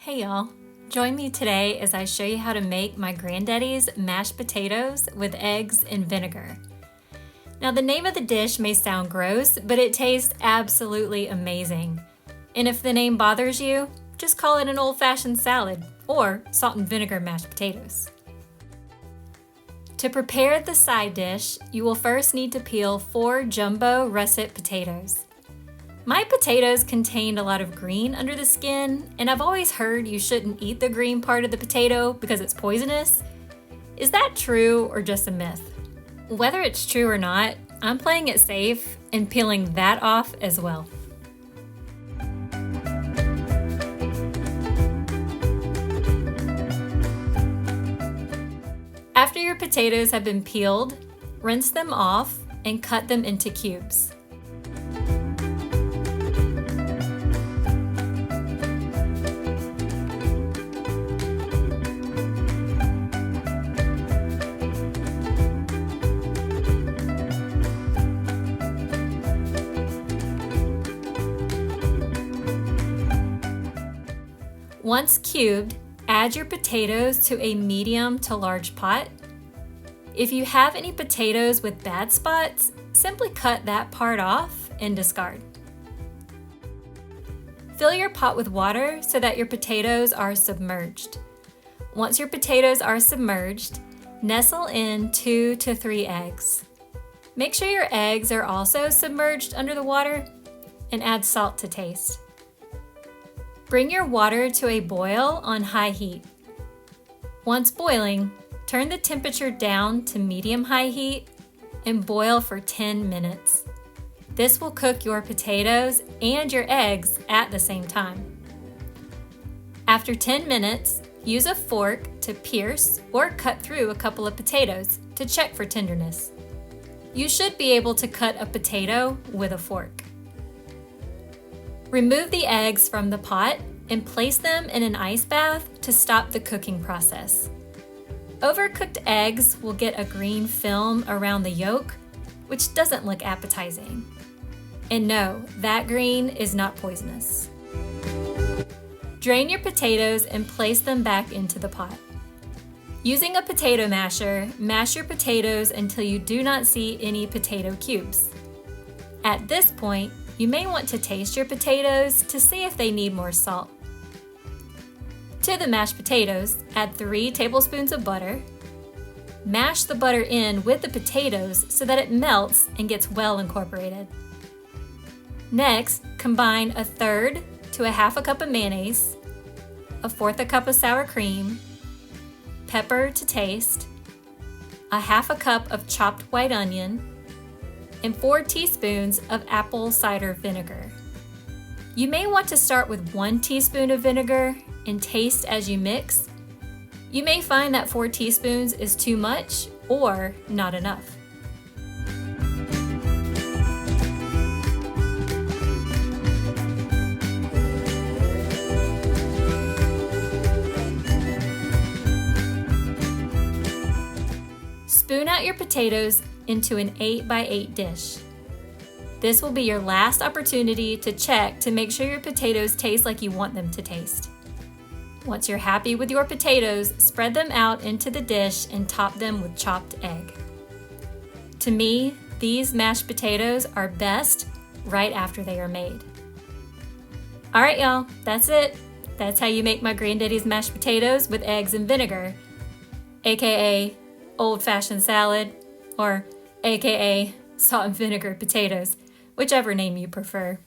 Hey y'all, join me today as I show you how to make my Granddaddy's mashed potatoes with eggs and vinegar. Now the name of the dish may sound gross, but it tastes absolutely amazing. And if the name bothers you, just call it an old-fashioned salad or salt and vinegar mashed potatoes. To prepare the side dish, you will first need to peel 4 jumbo russet potatoes. My potatoes contained a lot of green under the skin, and I've always heard you shouldn't eat the green part of the potato because it's poisonous. Is that true or just a myth? Whether it's true or not, I'm playing it safe and peeling that off as well. After your potatoes have been peeled, rinse them off and cut them into cubes. Once cubed, add your potatoes to a medium to large pot. If you have any potatoes with bad spots, simply cut that part off and discard. Fill your pot with water so that your potatoes are submerged. Once your potatoes are submerged, nestle in 2 to 3 eggs. Make sure your eggs are also submerged under the water and add salt to taste. Bring your water to a boil on high heat. Once boiling, turn the temperature down to medium-high heat and boil for 10 minutes. This will cook your potatoes and your eggs at the same time. After 10 minutes, use a fork to pierce or cut through a couple of potatoes to check for tenderness. You should be able to cut a potato with a fork. Remove the eggs from the pot and place them in an ice bath to stop the cooking process. Overcooked eggs will get a green film around the yolk, which doesn't look appetizing. And no, that green is not poisonous. Drain your potatoes and place them back into the pot. Using a potato masher, mash your potatoes until you do not see any potato cubes. At this point, you may want to taste your potatoes to see if they need more salt. To the mashed potatoes, add 3 tablespoons of butter. Mash the butter in with the potatoes so that it melts and gets well incorporated. Next, combine 1/3 to 1/2 cup of mayonnaise, 1/4 cup of sour cream, pepper to taste, 1/2 cup of chopped white onion, and 4 teaspoons of apple cider vinegar. You may want to start with 1 teaspoon of vinegar and taste as you mix. You may find that 4 teaspoons is too much or not enough. Spoon out your potatoes into an 8x8 dish. This will be your last opportunity to check to make sure your potatoes taste like you want them to taste. Once you're happy with your potatoes, spread them out into the dish and top them with chopped egg. To me, these mashed potatoes are best right after they are made. All right, y'all, that's it. That's how you make my Granddaddy's mashed potatoes with eggs and vinegar, aka old-fashioned salad, or aka salt and vinegar potatoes, whichever name you prefer.